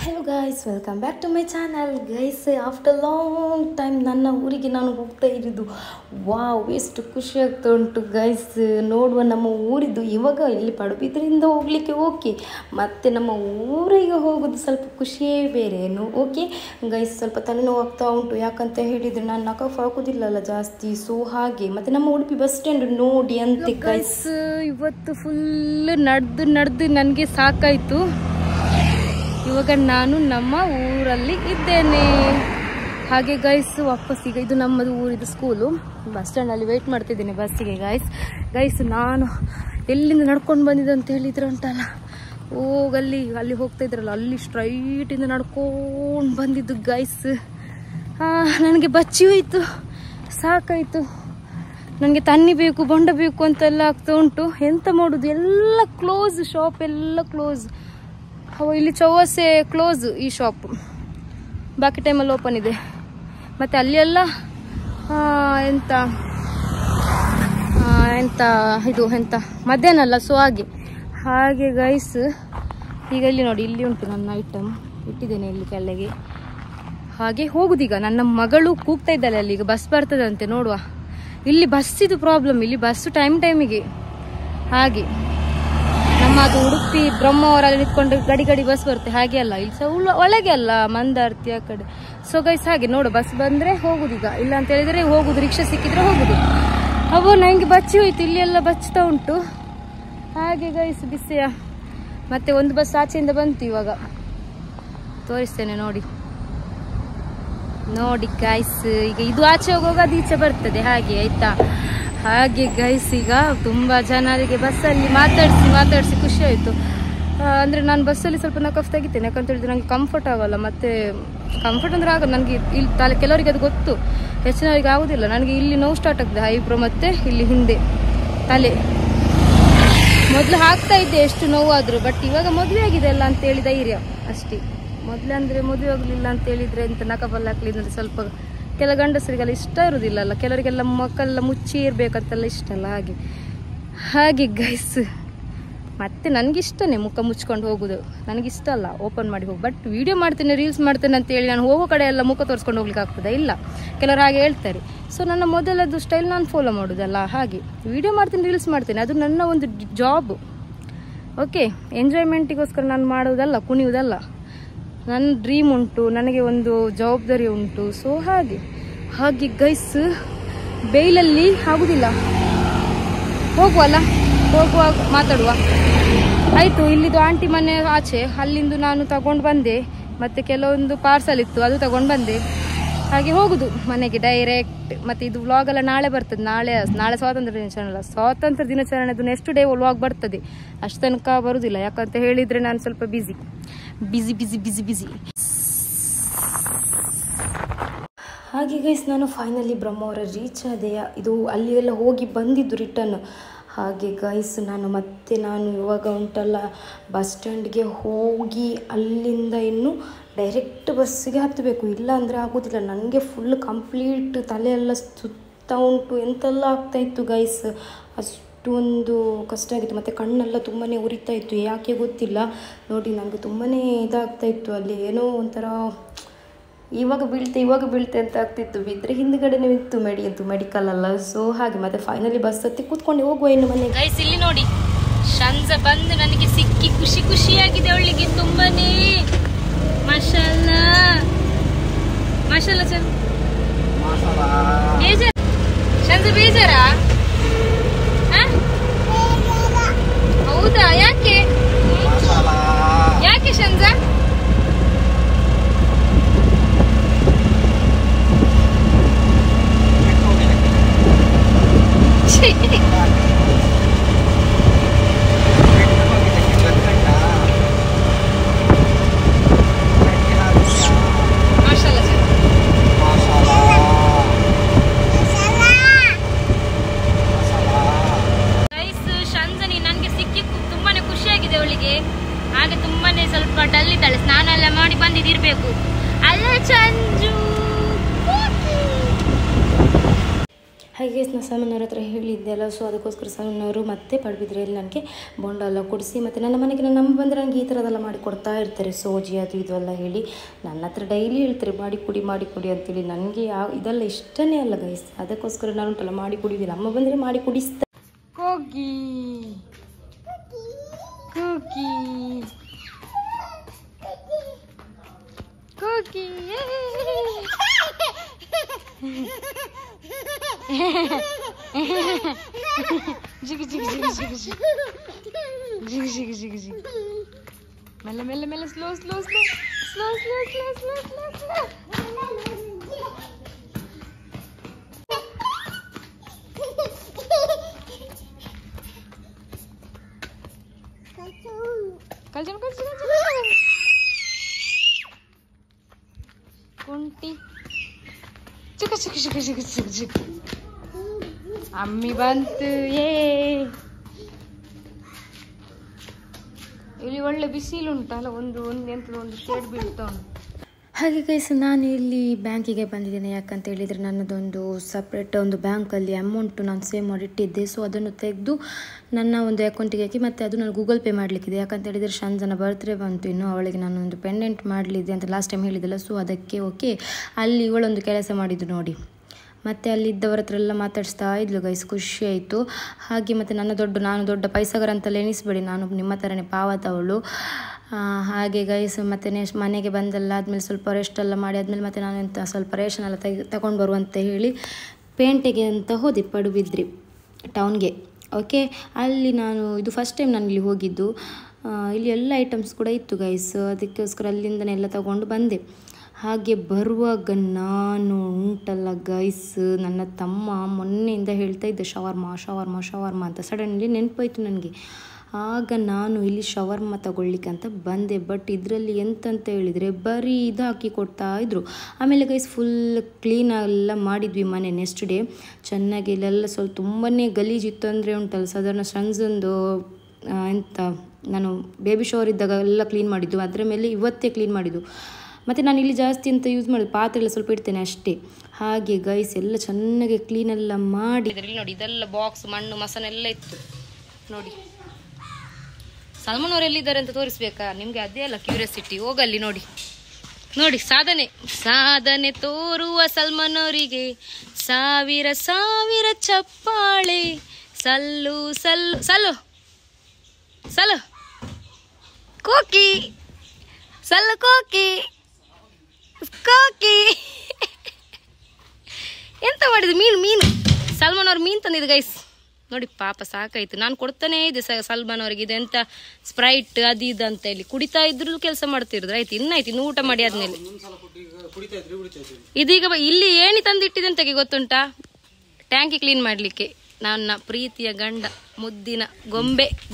Hello guys, welcome back to my channel. Guys, after long time ನನ್ನ ಊರಿಗೆ ನಾನು ಹೋಗ್ತಾ ಇರೋದು. ವಾವ್, ಎಷ್ಟು ಖುಷಿ ಆಗ್ತಾ ಉಂಟು ಗೈಸ್. ನೋಡುವ ನಮ್ಮ ಊರಿದ್ದು ಇವಾಗ ಇಲ್ಲಿ ಪಡುಬಿದ್ರಿಂದ ಹೋಗ್ಲಿಕ್ಕೆ ಓಕೆ, ಮತ್ತೆ ನಮ್ಮ ಊರಿಗೆ ಹೋಗೋದು ಸ್ವಲ್ಪ ಖುಷಿಯೇ ಬೇರೆ ಏನು. ಓಕೆ ಗೈಸ್, ಸ್ವಲ್ಪ ತಲೆನೋವು ಆಗ್ತಾ ಉಂಟು. ಯಾಕಂತ ಹೇಳಿದರೆ ನಾನು ನಕಫ್ ಹಾಕೋದಿಲ್ಲಲ್ಲ ಜಾಸ್ತಿ, ಸೊ ಹಾಗೆ. ಮತ್ತು ನಮ್ಮ ಉಡುಪಿ ಬಸ್ ಸ್ಟ್ಯಾಂಡ್ ನೋಡಿ ಅಂತೆ ಗೈಸ್. ಇವತ್ತು ಫುಲ್ ನಡೆದು ನನಗೆ ಸಾಕಾಯಿತು. ಇವಾಗ ನಾನು ನಮ್ಮ ಊರಲ್ಲಿ ಇದ್ದೇನೆ. ಹಾಗೆ ಗೈಸ್, ವಾಪಸ್ ಈಗ ಇದು ನಮ್ಮದು ಊರಿದು ಸ್ಕೂಲು. ಬಸ್ ಸ್ಟ್ಯಾಂಡಲ್ಲಿ ವೆಯ್ಟ್ ಮಾಡ್ತಿದ್ದೇನೆ ಬಸ್ಸಿಗೆ ಗೈಸ್. ನಾನು ಎಲ್ಲಿಂದ ನಡ್ಕೊಂಡು ಬಂದಿದ್ದೆ ಅಂತ ಹೇಳಿದ್ರೆ ಉಂಟಲ್ಲ, ಅಲ್ಲಿ ಹೋಗ್ತಾ ಇದ್ರಲ್ಲ, ಅಲ್ಲಿ ಸ್ಟ್ರೈಟಿಂದ ನಡ್ಕೊಂಡು ಬಂದಿದ್ದು ಗೈಸ್. ನನಗೆ ಬಚ್ಚಿ ಹೋಯಿತು, ಸಾಕಾಯಿತು. ನನಗೆ ತಣ್ಣಿ ಬೇಕು, ಬೊಂಡ ಬೇಕು ಅಂತೆಲ್ಲ ಆಗ್ತಾ ಉಂಟು. ಎಂತ ಮಾಡೋದು, ಎಲ್ಲ ಕ್ಲೋಸ್, ಶಾಪ್ ಎಲ್ಲ ಕ್ಲೋಸ್. ಇಲ್ಲಿ ಚೌವಸೆ ಕ್ಲೋಸ್ ಈ ಶಾಪ್, ಬಾಕಿ ಟೈಮಲ್ಲಿ ಓಪನ್ ಇದೆ. ಮತ್ತು ಅಲ್ಲಿ ಎಲ್ಲ ಎಂತ ಮಧ್ಯಾಹ್ನ ಅಲ್ಲ, ಸೊ ಹಾಗೆ ಗೈಸ್. ಈಗ ಇಲ್ಲಿ ನೋಡಿ, ಇಲ್ಲಿ ಉಂಟು ನನ್ನ ಐಟಮ್, ಇಟ್ಟಿದ್ದೇನೆ ಇಲ್ಲಿ ಕೆಳಗೆ. ಹಾಗೆ ಹೋಗುದೀಗ. ನನ್ನ ಮಗಳು ಕೂಗ್ತಾ ಇದ್ದಾಳೆ ಅಲ್ಲಿ, ಈಗ ಬಸ್ ಬರ್ತದಂತೆ, ನೋಡುವ. ಇಲ್ಲಿ ಬಸ್ಸಿದು ಪ್ರಾಬ್ಲಮ್, ಇಲ್ಲಿ ಬಸ್ಸು ಟೈಮಿಗೆ. ಹಾಗೆ ನಮ್ಮ ಅದು ಉಡುಪಿ ಬ್ರಹ್ಮಾವರಲ್ಲಿ ನಿಂತ್ಕೊಂಡು ಗಡಿ ಬಸ್ ಬರುತ್ತೆ, ಹಾಗೆ ಅಲ್ಲ. ಇಲ್ಲಿ ಸಹ ಒಳಗೆ ಅಲ್ಲ, ಮಂದಾರ್ತಿ ಆ ಕಡೆ. ಸೊ ಗೈಸ್, ಹಾಗೆ ನೋಡು, ಬಸ್ ಬಂದರೆ ಹೋಗುದೀಗ, ಇಲ್ಲ ಅಂತ ಹೇಳಿದರೆ ಹೋಗುದು, ರಿಕ್ಷಾ ಸಿಕ್ಕಿದ್ರೆ ಹೋಗುದು. ನನಗೆ ಬಚ್ಚಿ ಹೋಯ್ತು, ಇಲ್ಲಿ ಎಲ್ಲ ಬಚ್ತಾ ಉಂಟು. ಹಾಗೆ ಗೈಸ್, ಬಿಸಿಯ. ಮತ್ತೆ ಒಂದು ಬಸ್ ಆಚೆಯಿಂದ ಬಂತು, ಇವಾಗ ತೋರಿಸ್ತೇನೆ ನೋಡಿ ಗೈಸ್. ಈಗ ಇದು ಆಚೆ ಹೋಗುವಾಗ ಅದು ಈಚೆ ಬರ್ತದೆ, ಹಾಗೆ ಆಯ್ತಾ. ಹಾಗೆ ಗೈಸ್, ಈಗ ತುಂಬ ಜನರಿಗೆ ಬಸ್ಸಲ್ಲಿ ಮಾತಾಡಿಸಿ ಖುಷಿ ಆಯಿತು. ಅಂದರೆ ನಾನು ಬಸ್ಸಲ್ಲಿ ಸ್ವಲ್ಪ ನಕಫ್ ತೆಗಿತೇನೆ, ಯಾಕಂತ ಹೇಳಿದ್ರೆ ನನಗೆ ಕಂಫರ್ಟ್ ಆಗಲ್ಲ. ಮತ್ತು ಕಂಫರ್ಟ್ ಅಂದರೆ ಆಗೋದು ನನಗೆ ಇಲ್ಲಿ ಕೆಲವರಿಗೆ ಅದು ಗೊತ್ತು, ಹೆಚ್ಚಿನವರಿಗೆ ಆಗೋದಿಲ್ಲ. ನನಗೆ ಇಲ್ಲಿ ನೋವು ಸ್ಟಾರ್ಟ್ ಆಗ್ತದೆ, ಐಬ್ರೋ ಮತ್ತು ಇಲ್ಲಿ ಹಿಂದೆ ತಲೆ. ಮೊದಲು ಹಾಕ್ತಾ ಇದ್ದೆ ಎಷ್ಟು ನೋವಾದರೂ, ಬಟ್ ಇವಾಗ ಮದುವೆ ಆಗಿದೆ ಅಲ್ಲ ಅಂತೇಳಿ ಧೈರ್ಯ ಅಷ್ಟೇ. ಮೊದಲೇ ಅಂದರೆ ಮದುವೆ ಆಗಲಿಲ್ಲ ಅಂತೇಳಿದರೆ ಎಂತ ನಕಫಲ್ಲಿ ಹಾಕ್ಲಿದ್ರೆ ಸ್ವಲ್ಪ ಕೆಲ ಗಂಡಸರಿಗೆಲ್ಲ ಇಷ್ಟ ಇರೋದಿಲ್ಲ ಅಲ್ಲ, ಕೆಲವರಿಗೆಲ್ಲ ಮಕ್ಕಳೆಲ್ಲ ಮುಚ್ಚಿ ಇರಬೇಕಂತೆಲ್ಲ ಇಷ್ಟ ಅಲ್ಲ, ಹಾಗೆ ಗೈಸ್. ಮತ್ತೆ ನನಗಿಷ್ಟನೇ ಮುಖ ಮುಚ್ಕೊಂಡು ಹೋಗೋದು, ನನಗಿಷ್ಟ ಅಲ್ಲ ಓಪನ್ ಮಾಡಿ ಹೋಗಿ. ಬಟ್ ವಿಡಿಯೋ ಮಾಡ್ತೇನೆ, ರೀಲ್ಸ್ ಮಾಡ್ತೇನೆ ಅಂತೇಳಿ ನಾನು ಹೋಗೋ ಕಡೆ ಎಲ್ಲ ಮುಖ ತೋರಿಸ್ಕೊಂಡು ಹೋಗ್ಲಿಕ್ಕೆ ಆಗ್ತದೆ ಇಲ್ಲ, ಕೆಲವರು ಹಾಗೆ ಹೇಳ್ತಾರೆ. ಸೊ ನನ್ನ ಮೊದಲದ್ದು ಸ್ಟೈಲ್ ನಾನು ಫಾಲೋ ಮಾಡೋದಲ್ಲ, ಹಾಗೆ ವಿಡಿಯೋ ಮಾಡ್ತೇನೆ, ರೀಲ್ಸ್ ಮಾಡ್ತೇನೆ, ಅದು ನನ್ನ ಒಂದು ಜಾಬ್. ಓಕೆ, ಎಂಜಾಯ್ಮೆಂಟಿಗೋಸ್ಕರ ನಾನು ಮಾಡೋದಲ್ಲ, ಕುಣಿಯೋದಲ್ಲ. ನನ್ನ ಡ್ರೀಮ್ ಉಂಟು, ನನಗೆ ಒಂದು ಜವಾಬ್ದಾರಿ ಉಂಟು. ಸೊ ಹಾಗೆ ಗೈಸ್, ಬೇಲಲ್ಲಿ ಆಗುದಿಲ್ಲ, ಹೋಗುವಾಗ ಮಾತಾಡುವ ಆಯಿತು. ಇಲ್ಲಿದು ಆಂಟಿ ಮನೆ ಆಚೆ, ಅಲ್ಲಿಂದು ನಾನು ತಗೊಂಡು ಬಂದೆ. ಮತ್ತು ಕೆಲವೊಂದು ಪಾರ್ಸಲ್ ಇತ್ತು, ಅದು ತಗೊಂಡು ಬಂದೆ. ಹಾಗೆ ಹೋಗುದು ಮನೆಗೆ ಡೈರೆಕ್ಟ್. ಮತ್ತು ಇದು ವ್ಲಾಗೆಲ್ಲ ನಾಳೆ ಬರ್ತದೆ, ನಾಳೆ ಸ್ವಾತಂತ್ರ್ಯ ದಿನಾಚರಣೆ ಅಲ್ಲ, ಸ್ವಾತಂತ್ರ್ಯ ದಿನಾಚರಣೆದು ನೆಕ್ಸ್ಟ್ ಡೇ ವ್ಲಾಗ್ ಬರ್ತದೆ. ಅಷ್ಟು ತನಕ ಬರುವುದಿಲ್ಲ, ಯಾಕಂತ ಹೇಳಿದರೆ ನಾನು ಸ್ವಲ್ಪ ಬಿಸಿ. ಹಾಗೆ ಗೈಸ್, ನಾನು ಫೈನಲಿ ಬ್ರಹ್ಮಾವರ ರೀಚ್ ಆದೆ. ಇದು ಅಲ್ಲಿ ಎಲ್ಲ ಹೋಗಿ ಬಂದಿದ್ದು ರಿಟರ್ನ್. ಹಾಗೆ ಗೈಸ್, ನಾನು ಇವಾಗ ಉಂಟಲ್ಲ ಬಸ್ ಸ್ಟ್ಯಾಂಡ್ಗೆ ಹೋಗಿ ಅಲ್ಲಿಂದ ಇನ್ನು ಡೈರೆಕ್ಟ್ ಬಸ್ಸಿಗೆ ಹತ್ತಬೇಕು, ಇಲ್ಲ ಅಂದರೆ ಆಗೋದಿಲ್ಲ. ನನಗೆ ಫುಲ್ ಕಂಪ್ಲೀಟ್ ತಲೆಯೆಲ್ಲ ಸುತ್ತಾ ಉಂಟು, ಎಂತೆಲ್ಲ ಆಗ್ತಾಯಿತ್ತು ಗೈಸ್. ಅಷ್ಟೊಂದು ಕಷ್ಟ ಆಗಿತ್ತು. ಮತ್ತು ಕಣ್ಣೆಲ್ಲ ತುಂಬಾ ಉರಿತಾ ಇತ್ತು, ಯಾಕೆ ಗೊತ್ತಿಲ್ಲ. ನೋಡಿ, ನನಗೆ ತುಂಬಾ ಇದಾಗ್ತಾಯಿತ್ತು. ಅಲ್ಲಿ ಏನೋ ಒಂಥರ ಇವಾಗ ಬೀಳ್ತೆ ಅಂತ ಆಗ್ತಿತ್ತು. ಬಿದ್ದರೆ ಹಿಂದ್ಗಡೆನೇ ಇತ್ತು ಮೆಡಿಕಲ್ ಅಲ್ಲ, ಸೊ ಹಾಗೆ. ಮತ್ತು ಫೈನಲಿ ಬಸ್ ಹತ್ತಿ ಕೂತ್ಕೊಂಡು ಹೋಗುವ ಇನ್ನು ಮನೆಗೆ. ಗೈಸ್, ಇಲ್ಲಿ ನೋಡಿ, ಶಂಜ ಬಂದು ನನಗೆ ಸಿಕ್ಕಿ ಖುಷಿಯಾಗಿದೆ. ಅವಳಿಗೆ ತುಂಬಾನೇ ಮಸಾಲಾ ಶಂಜ ಬೇಜಾರಾ? ಹೌದಾ, ಯಾಕೆ ಶಂಜ? ಹಾಗೆ ತುಂಬಾನೇ ಸ್ವಲ್ಪ ಡಲ್ ಇದ್ದಾಳೆ, ಸ್ನಾನ ಎಲ್ಲ ಮಾಡಿ ಬಂದಿದ್ದಿರ್ಬೇಕು ಅಲ್ಲ ಚಂಜು. ಹಾಗೆ ನಾನು ಸಲ್ಮಾನವ್ರ ಹತ್ರ ಹೇಳಿದ್ದೆ ಅಲ್ಲ, ಸೊ ಅದಕ್ಕೋಸ್ಕರ ಸಲ್ಮಾನವರು ಮತ್ತೆ ಪಡುಬಿದ್ರೆಯಲ್ಲಿ ನನಗೆ ಬೋಂಡ ಎಲ್ಲ ಕೊಡಿಸಿ, ಮತ್ತು ನನ್ನ ಮನೆಗೆ ನನ್ನ ಅಮ್ಮ ಬಂದರೆ ನನಗೆ ಈ ಥರದೆಲ್ಲ ಮಾಡಿ ಕೊಡ್ತಾ ಇರ್ತಾರೆ, ಸೋಜಿ ಅದು ಇದು ಎಲ್ಲ ಹೇಳಿ ನನ್ನ ಹತ್ರ ಡೈಲಿ ಹೇಳ್ತಾರೆ ಮಾಡಿ ಕೊಡಿ ಅಂತೇಳಿ. ನನಗೆ ಇದೆಲ್ಲ ಇಷ್ಟನೇ ಅಲ್ಲ ಗೈಸ್, ಅದಕ್ಕೋಸ್ಕರ ನಾನು ಉಂಟಲ್ಲ ಮಾಡಿ ಕುಡಿಯೋದಿಲ್ಲ, ಅಮ್ಮ ಬಂದರೆ ಮಾಡಿ ಕುಡಿಸ್ತಾ. ಕೋಗಿ ಕೋಗಿ ಕೋಗಿ ಜಿಗಿ ಜಿಗಿ ಜಿಗಿ ಜಿಗಿ ಜಿಗಿ ಜಿಗಿ ಜಿಗಿ ಜಿಗಿ ಮೆಲ್ಲ ಮೆಲ್ಲ ಮೆಲ್ಲ slow slow slow slow slow slow slow slow ಕಲ್ಚನ್ ಕಲ್ಚನ್ ಕುಂಟಿ ಚಿಕ್ಕ ಚಿಕ್ಕ ಚಿಕ್ಕ ಚಿಕ್ಕ ಚಿಕ್ಕ ಚಿಕ್ಕ ಅಮ್ಮಿ ಬಂತು. ಇಲ್ಲಿ ಒಳ್ಳೆ ಬಿಸಿಲುಂಟಲ್ಲ, ಒಂದು ಶೇಡ್ ಬೀಳ್ತಾ ಉಂಟು. ಹಾಗೆ ಗೈಸ್ ನಾನು ಇಲ್ಲಿ ಬ್ಯಾಂಕಿಗೆ ಬಂದಿದ್ದೇನೆ, ಯಾಕಂತ ಹೇಳಿದರೆ ನನ್ನದೊಂದು ಸಪ್ರೇಟ್ ಒಂದು ಬ್ಯಾಂಕಲ್ಲಿ ಅಮೌಂಟು ನಾನು ಸೇವ್ ಮಾಡಿಟ್ಟಿದ್ದೆ. ಸೊ ಅದನ್ನು ತೆಗೆದು ನನ್ನ ಒಂದು ಅಕೌಂಟಿಗೆ ಹಾಕಿ ಮತ್ತು ಅದು ನಾನು ಗೂಗಲ್ ಪೇ ಮಾಡಲಿಕ್ಕಿದೆ. ಯಾಕಂತ ಹೇಳಿದರೆ ಶಂಜನ ಬರ್ತ್ಡೇ ಬಂತು, ಇನ್ನು ಅವಳಿಗೆ ನಾನು ಒಂದು ಪೆಂಡೆಂಟ್ ಮಾಡಲಿದ್ದೆ ಅಂತ ಲಾಸ್ಟ್ ಟೈಮ್ ಹೇಳಿದ್ದಲ್ಲ. ಸೊ ಅದಕ್ಕೆ ಓಕೆ ಅಲ್ಲಿ ಇವಳೊಂದು ಕೆಲಸ ಮಾಡಿದ್ದು ನೋಡಿ, ಮತ್ತು ಅಲ್ಲಿದ್ದವರ ಹತ್ರ ಎಲ್ಲ ಮಾತಾಡಿಸ್ತಾ ಇದ್ಲು ಗೈಸ್, ಖುಷಿ ಆಯಿತು. ಹಾಗೆ ಮತ್ತು ನಾನು ದೊಡ್ಡ ಪೈಸಾಗರ ಅಂತಲ್ಲ ಎಣಿಸ್ಬೇಡಿ, ನಾನು ನಿಮ್ಮ ಥರನೇ ಪಾವತವಳು. ಹಾಗೆ ಗೈಸ್ ಮತ್ತು ನೆಕ್ಸ್ಟ್ ಮನೆಗೆ ಬಂದಲ್ಲ ಆದಮೇಲೆ ಸ್ವಲ್ಪ ರೆಸ್ಟೆಲ್ಲ ಮಾಡಿ ಆದಮೇಲೆ ಮತ್ತು ನಾನು ಎಂತ ಸ್ವಲ್ಪ ರೇಷನ್ ಎಲ್ಲ ತಗೊಂಡು ಬರುವಂತ ಹೇಳಿ ಪೇಂಟೆಗೆ ಅಂತ ಹೋದೆ ಪಡುಬಿದ್ರಿ ಟೌನ್ಗೆ. ಓಕೆ, ಅಲ್ಲಿ ನಾನು ಇದು ಫಸ್ಟ್ ಟೈಮ್ ನಾನು ಇಲ್ಲಿ ಹೋಗಿದ್ದು. ಇಲ್ಲಿ ಎಲ್ಲ ಐಟಮ್ಸ್ ಕೂಡ ಇತ್ತು ಗೈಸ್, ಅದಕ್ಕೋಸ್ಕರ ಅಲ್ಲಿಂದನೇ ಎಲ್ಲ ತಗೊಂಡು ಬಂದೆ. ಹಾಗೆ ಬರುವಾಗ ನಾನು ಉಂಟಲ್ಲ ಗೈಸ್, ನನ್ನ ತಮ್ಮ ಮೊನ್ನೆಯಿಂದ ಹೇಳ್ತಾ ಇದ್ದೆ ಶವರ್ಮ ಅಂತ, ಸಡನ್ಲಿ ನೆನಪಾಯಿತು ನನಗೆ. ಆಗ ನಾನು ಇಲ್ಲಿ ಶವರ್ಮ ತಗೊಳ್ಳಿಕ್ಕೆ ಅಂತ ಬಂದೆ. ಬಟ್ ಇದರಲ್ಲಿ ಎಂತಂತ ಹೇಳಿದರೆ ಬರೀ ಇದು ಹಾಕಿ ಕೊಡ್ತಾ ಇದ್ರು. ಆಮೇಲೆ ಗೈಸ್ ಫುಲ್ ಕ್ಲೀನೆಲ್ಲ ಮಾಡಿದ್ವಿ ಮನೆ ನೆಕ್ಸ್ಟ್ ಡೇ ಚೆನ್ನಾಗಿ. ಇಲ್ಲೆಲ್ಲ ಸ್ವಲ್ಪ ತುಂಬಾ ಗಲೀಜಿತ್ತು ಅಂದರೆ ಉಂಟಲ್ಲ, ಸಾಧಾರಣ ಸಂಜೊಂದು ಎಂತ ನಾನು ಬೇಬಿ ಶವರ್ ಇದ್ದಾಗ ಎಲ್ಲ ಕ್ಲೀನ್ ಮಾಡಿದ್ದು, ಅದರ ಮೇಲೆ ಇವತ್ತೇ ಕ್ಲೀನ್ ಮಾಡಿದ್ದು. ಮತ್ತು ನಾನು ಇಲ್ಲಿ ಜಾಸ್ತಿ ಅಂತ ಯೂಸ್ ಮಾಡೋದು, ಪಾತ್ರೆ ಎಲ್ಲ ಸ್ವಲ್ಪ ಇಡ್ತೇನೆ ಅಷ್ಟೇ. ಹಾಗೆ ಗೈಸ್ ಎಲ್ಲ ಚೆನ್ನಾಗಿ ಕ್ಲೀನೆಲ್ಲ ಮಾಡಿ ನೋಡಿ, ಇದೆಲ್ಲ ಬಾಕ್ಸ್ ಮಣ್ಣು ಮಸನ ಎಲ್ಲ ಇತ್ತು ನೋಡಿ. ಸಲ್ಮಾನ್ ಅವರು ಎಲ್ಲಿದ್ದಾರೆ ಅಂತ ತೋರಿಸ್ಬೇಕಾ ನಿಮಗೆ? ಅದೇ ಅಲ್ಲ ಕ್ಯೂರಿಯಾಸಿಟಿ. ಹೋಗಲ್ಲಿ ನೋಡಿ ನೋಡಿ, ಸಾಧನೆ ತೋರುವ ಸಲ್ಮಾನ್ ಅವರಿಗೆ ಸಾವಿರ ಸಾವಿರ ಚಪ್ಪಾಳೆ. ಸಲ್ಲು ಸಲ್ಲು ಸಲ್ಲು ಸಲ್ಲು ಕೋಕಿ ಸಲ್ಲು ಕೋಕಿ ಕೋಕಿ ಎಂತ ಮಾಡಿದ್ರು? ಮೀನು ಸಲ್ಮಾನ್ ಅವ್ರು ಮೀನು ತಂದಿದ್ದು ಗೈಸ್ ನೋಡಿ. ಪಾಪ ಸಾಕಾಯ್ತು, ನಾನು ಕೊಡ್ತಾನೇ ಇದೆ ಸಲ್ಮಾನ್ ಅವ್ರಿಗೆ. ಇದೆಂತ ಸ್ಪ್ರೈಟ್ ಅದು ಇದು ಅಂತ ಹೇಳಿ ಕುಡಿತಾ ಇದ್ರು, ಕೆಲಸ ಮಾಡ್ತಿದ್ರು. ಆಯ್ತು ಇನ್ನು ಊಟ ಮಾಡಿ ಆದ್ಮೇಲೆ ಇದೀಗ ಇಲ್ಲಿ ಏನಿ ತಂದಿಟ್ಟಿದೆ ಅಂತ ಗೊತ್ತುಂಟಾ? ಟ್ಯಾಂಕಿ ಕ್ಲೀನ್ ಮಾಡ್ಲಿಕ್ಕೆ. ನನ್ನ ಪ್ರೀತಿಯ ಗಂಡ, ಮುದ್ದಿನ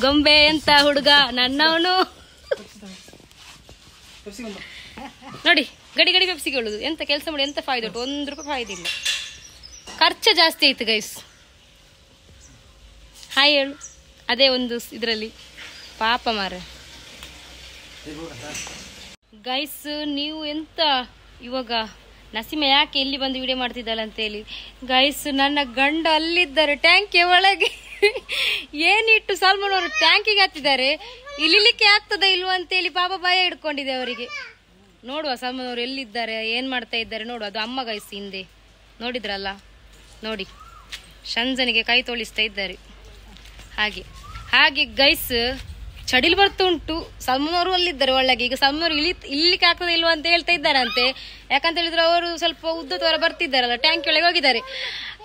ಗೊಂಬೆ ಅಂತ ಹುಡುಗ ನನ್ನವನು ನೋಡಿ. ಗಡಿ ಪೆಪ್ಸಿಕೊಳ್ಳುದು ಎಂತ ಕೆಲಸ ಮಾಡಿ ಎಂತ ಫಾಯ್ದೆ ಉಂಟು? 1 ರೂಪಾಯಿ ಫಾಯ್ದೆ ಇಲ್ಲ, ಖರ್ಚು ಜಾಸ್ತಿ ಆಯ್ತು ಗೈಸ್. ಹಾಯ್ ಹೇಳು ಅದೇ ಒಂದು ಇದರಲ್ಲಿ ಪಾಪ ಮಾರ. ಗೈಸ್ ನೀವು ಎಂತ ಇವಾಗ ನಸೀಮ ಯಾಕೆ ಇಲ್ಲಿ ಬಂದು ವಿಡಿಯೋ ಮಾಡ್ತಿದ್ದಲ್ಲ ಅಂತೇಳಿ ಗೈಸ್, ನನ್ನ ಗಂಡ ಅಲ್ಲಿದ್ದಾರೆ ಟ್ಯಾಂಕಿಯ ಒಳಗೆ. ಏನಿಟ್ಟು ಸಲ್ಮಾನ್ ಅವರು ಟ್ಯಾಂಕಿಗೆ ಹತ್ತಿದ್ದಾರೆ, ಇಳಿಲಿಕ್ಕೆ ಆಗ್ತದ ಇಲ್ವಾ ಅಂತೇಳಿ ಪಾಪ ಭಯ ಹಿಡ್ಕೊಂಡಿದೆ ಅವರಿಗೆ. ನೋಡುವ ಸಲ್ಮಾನ್ ಅವರು ಎಲ್ಲಿದ್ದಾರೆ, ಏನು ಮಾಡ್ತಾ ಇದ್ದಾರೆ ನೋಡುವ. ಅದು ಅಮ್ಮ ಗೈಸ್ ಹಿಂದೆ ನೋಡಿದ್ರಲ್ಲ ನೋಡಿ, ಶಂಜನಿಗೆ ಕೈ ತೋಳಿಸ್ತಾ ಇದ್ದಾರೆ. ಹಾಗೆ ಗೈಸ್ ಚಡಿಲು ಬರ್ತಾ ಉಂಟು. ಸಲ್ಮಾನ್ ಅವರು ಅಲ್ಲಿದ್ದಾರೆ ಒಳಗೆ. ಈಗ ಸಲ್ಮಾನ್ ಅವರು ಇಲ್ಲಿಕ್ಕೆ ಆಗ್ತದೆ ಇಲ್ವಾ ಅಂತ ಹೇಳ್ತಾ ಇದ್ದಾರಂತೆ. ಯಾಕಂತ ಹೇಳಿದ್ರೆ ಅವರು ಸ್ವಲ್ಪ ಉದ್ದದವರ ಬರ್ತಿದ್ದಾರಲ್ಲ, ಟ್ಯಾಂಕಿ ಒಳಗೆ ಹೋಗಿದ್ದಾರೆ.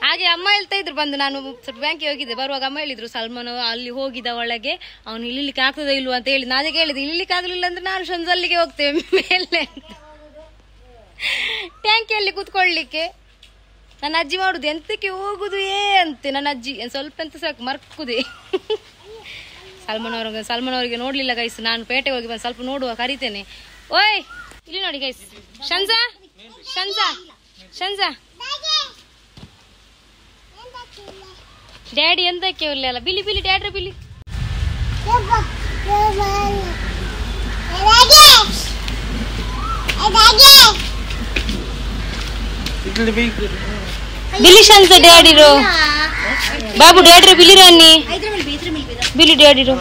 ಹಾಗೆ ಅಮ್ಮ ಹೇಳ್ತಾ ಇದ್ರು, ಬಂದು ನಾನು ಸ್ವಲ್ಪ ಬ್ಯಾಂಕಿಗೆ ಹೋಗಿದ್ದೆ, ಬರುವಾಗ ಅಮ್ಮ ಹೇಳಿದ್ರು ಸಲ್ಮಾನ್ ಅಲ್ಲಿ ಹೋಗಿದ್ದ ಒಳಗೆ, ಅವನು ಇಲ್ಲಿಕ್ಕೆ ಆಗ್ತದೆ ಇಲ್ವಾ ಅಂತ ಹೇಳಿ. ನಾನೇ ಹೇಳಿದೆ ಇಲ್ಲಿಕ್ಕೆ ಆಗ್ಲಿಲ್ಲ ಅಂದ್ರೆ ನಾನು ಶಂಜ ಅಲ್ಲಿಗೆ ಹೋಗ್ತೇವೆ ಮೇಲೆ ಟ್ಯಾಂಕಿಯಲ್ಲಿ ಕೂತ್ಕೊಳ್ಳಿಕ್ಕೆ. ನನ್ನ ಅಜ್ಜಿ ಮಾಡುದು ಎಂತಕ್ಕೆ ಹೋಗುದು ಅಂತೆ, ನನ್ನ ಅಜ್ಜಿ ಸ್ವಲ್ಪ ಎಂತ ಸಾಕು ಮರ್ಕುದೆ. ಸಲ್ಮಾನ್ ಅವರಿಗೆ ನೋಡ್ಲಿಲ್ಲ ಗೈಸ್, ನಾನು ಪೇಟೆಗೆ ಹೋಗಿ ಬಂದು ಸ್ವಲ್ಪ ನೋಡುವ ಕರಿತೇನೆ. ಓಯ್ ಇಲ್ಲಿ ನೋಡಿ ಗೈಸ್, ಶಂಜಾ ಡ್ಯಾಡಿ ಎಂತಕ್ಕೆ ಇರ್ಲಿಲ್ಲ, ಬಿಲಿ ಡ್ಯಾಡ್ರ ಬಿಲಿ. बिली शांत डैडी रो बाबू डैडी रो बिली रानी बिली डैडी रो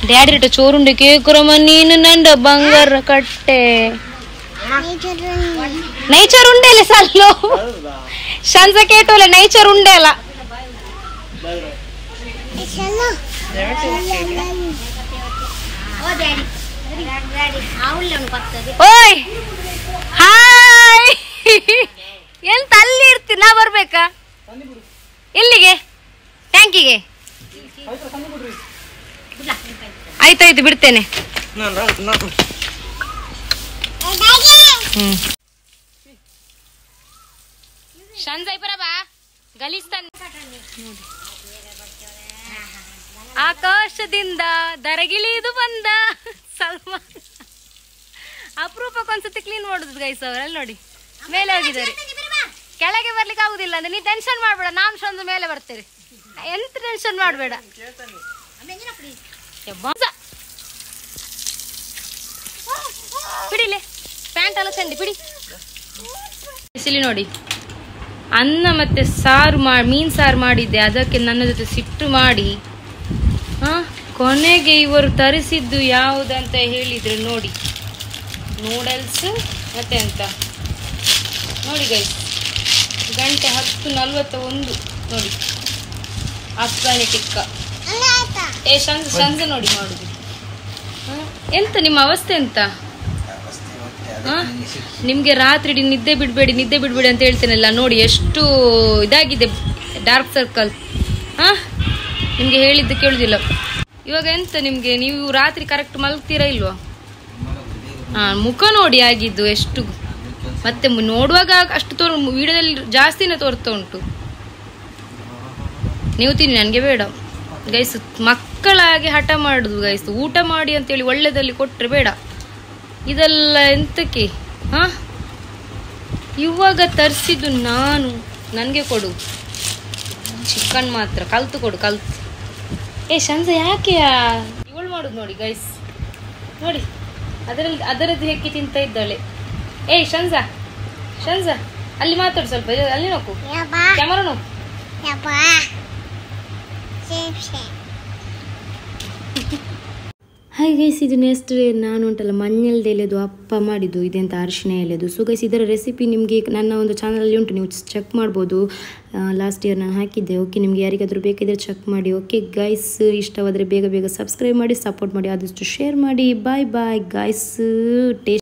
ಡ್ಯಾಡಿ ರೇಟ ಚೋರುಂಡೆ ಕೇಕುರಮ್ಮ ನೀನು ನಂಡ ಬಂಗಾರ ಕಟ್ಟೆ ನೈಚರ್ ಉಂಡೆ ಅಲ್ಲ ಸಲ್ಲು ಶಂಸ ಕೇಟೋಲ್ಲ ನೈಚರ್ ಉಂಡೆ ಅಲ್ಲ ಓಯ್ ಹಾಯ್ ಎಂತ ಅಲ್ಲಿ ಇರ್ತೀನಿ ನಾ ಬರ್ಬೇಕಾ ಎಲ್ಲಿಗೆ ಟ್ಯಾಂಕಿಗೆ ಆಯ್ತಾಯ್ತು ಬಿಡ್ತೇನೆ ಆಕಾಶದಿಂದ ದರಗಿಳಿದು ಬಂದ ಸಲ್ಮಾನ್ ಅಪರೂಪಕ್ಕೊಂದ್ಸತಿ ಕ್ಲೀನ್ ಮಾಡುದು ಗೈಸ್ ಅವರಲ್ಲಿ ನೋಡಿ ಮೇಲೆ ಹೋಗಿದ್ದಾರೆ ಕೆಳಗೆ ಬರ್ಲಿಕ್ಕೆ ಆಗುದಿಲ್ಲ ಅಂದ್ರೆ ನೀ ಟೆನ್ಷನ್ ಮಾಡ್ಬೇಡ ನಾನ್ ಸಂದು ಮೇಲೆ ಬರ್ತೇವೆ ಎಂತ ಟೆನ್ಷನ್ ಮಾಡ್ಬೇಡ ಬಿಡಿಲೆ ಪ್ಯಾಂಟ್ ಎಲ್ಲ ಚಂಡಿ ಬಿಡಿ ಬಿಸಿಲಿ ನೋಡಿ ಅನ್ನ ಮತ್ತೆ ಸಾರು ಮೀನ್ ಸಾರು ಮಾಡಿದ್ದೆ ಅದಕ್ಕೆ ನನ್ನ ಜೊತೆ ಸಿಟ್ಟು ಮಾಡಿ ಕೊನೆಗೆ ಇವರು ತರಿಸಿದ್ದು ಯಾವುದಂತ ಹೇಳಿದ್ರು ನೋಡಿ ನೂಡಲ್ಸ್ ಮತ್ತೆ ಅಂತ ನೋಡಿ ಗೈಸ್ ಗಂಟೆ 10:41 ನೋಡಿ ಅಫ್ಘಾನಿ ಟಿಕ್ಕ ಸಂಜೆ ನೋಡಿ ಮಾಡುದು ಎಂತ ನಿಮ್ಮ ಅವಸ್ಥೆ ಎಂತ ನಿಮ್ಗೆ ರಾತ್ರಿ ನಿದ್ದೆ ಬಿಡ್ಬೇಡಿ ಅಂತ ಹೇಳ್ತೇನಲ್ಲ ನೋಡಿ ಎಷ್ಟು ಇದಾಗಿದೆ ಡಾರ್ಕ್ ಸರ್ಕಲ್ ನಿಮ್ಗೆ ಹೇಳಿದ್ದು ಕೇಳುದಿಲ್ಲ ಇವಾಗ ಎಂತ ನಿಮ್ಗೆ ನೀವು ರಾತ್ರಿ ಕರೆಕ್ಟ್ ಮಲಗ್ತೀರಾ ಇಲ್ವಾ ಮುಖ ನೋಡಿ ಆಗಿದ್ದು ಎಷ್ಟು ಮತ್ತೆ ನೋಡುವಾಗ ಅಷ್ಟು ವಿಡಿಯೋದಲ್ಲಿ ಜಾಸ್ತಿನೇ ತೋರ್ತಾ ಉಂಟು ನೀವು ತಿನ್ನಿ ನನಗೆ ಬೇಡ ಗೈಸ್ ಮಕ್ಕಳಾಗಿ ಹಠ ಮಾಡುದು ಗೈಸ್ ಊಟ ಮಾಡಿ ಅಂತೇಳಿ ಒಳ್ಳೆದಲ್ಲಿ ಕೊಟ್ರೆ ಬೇಡ ಇದೆಲ್ಲ ಎಂತಕ್ಕೆ ಇವಾಗ ತರಿಸಿದ್ದು ನಾನು ನನಗೆ ಕೊಡು ಚಿಕನ್ ಮಾತ್ರ ಕಲ್ತು ಕೊಡು ಕಲ್ತು ಶಂಸ ಯಾಕೆ ಇವಳು ಮಾಡುದು ನೋಡಿ ಗೈಸ್ ನೋಡಿ ಅದರದ್ದು ಹೆಕ್ಕಿ ತಿಂತ ಇದ್ದಾಳೆ ಶಂಸ ಅಲ್ಲಿ ಮಾತಾಡು ಸ್ವಲ್ಪ ಅಲ್ಲಿ ನೋಕು ಕ್ಯಾಮರಾ ನೋಕು ಹಾಯ್ ಗೈಸ್ ಇದು ನೆಕ್ಸ್ಟ್ ನಾನು ಉಂಟಲ್ಲ ಮಂಜಲ್ದ ಎಲೆದು ಅಪ್ಪ ಮಾಡಿದ್ದು ಇದೆಂತ ಅರಿಶಿನ ಎಲೆದು ಸೊ ಗೈಸ್ ಇದರ ರೆಸಿಪಿ ನಿಮಗೆ ನನ್ನ ಒಂದು ಚಾನಲಲ್ಲಿ ಉಂಟು ನೀವು ಚೆಕ್ ಮಾಡ್ಬೋದು ಲಾಸ್ಟ್ ಇಯರ್ ನಾನು ಹಾಕಿದ್ದೆ ಓಕೆ ನಿಮಗೆ ಯಾರಿಗಾದರೂ ಬೇಕಿದ್ರೆ ಚೆಕ್ ಮಾಡಿ ಓಕೆ ಗೈಸ್ ಇಷ್ಟವಾದರೆ ಬೇಗ ಸಬ್ಸ್ಕ್ರೈಬ್ ಮಾಡಿ ಸಪೋರ್ಟ್ ಮಾಡಿ ಆದಷ್ಟು ಶೇರ್ ಮಾಡಿ ಬಾಯ್ ಗೈಸ್ ಟೇಸ್ಟ್